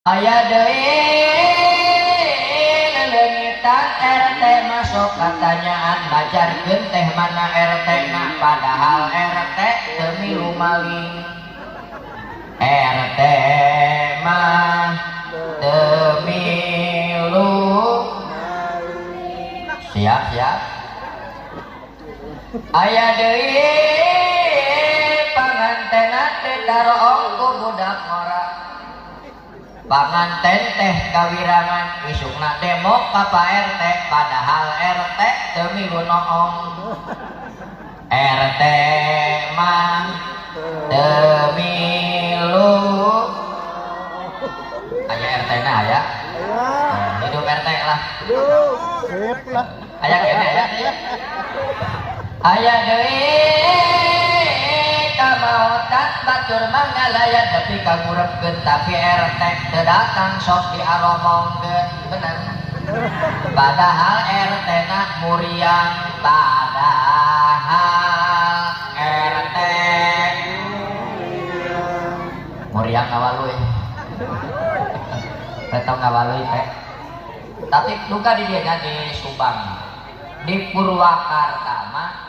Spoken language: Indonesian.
Aya deui leungitan RT masuk katanyaan bajarkeun teh mana RT na padahal RT teu milu maling. RT mah teu milu siap. Aya deui pangantena teh daroong ku budak ngora. Panganten teh kawirangan isukna demo ka Pak RT padahal RT teu milu noong. RT mah teu milu. Aya RT na aya. Hidup RT lah. Sip lah. Aya kene ya. Aya deui kamaotan batur mangalaya tapi kagurepkeun tapi RT teu datang sok diaromongkeun bener. Padahal RT na muriang padahal RT muriang ngawaluy. Retong ngawaluy teh. Tapi duka di dieu di Subang di Purwakarta mah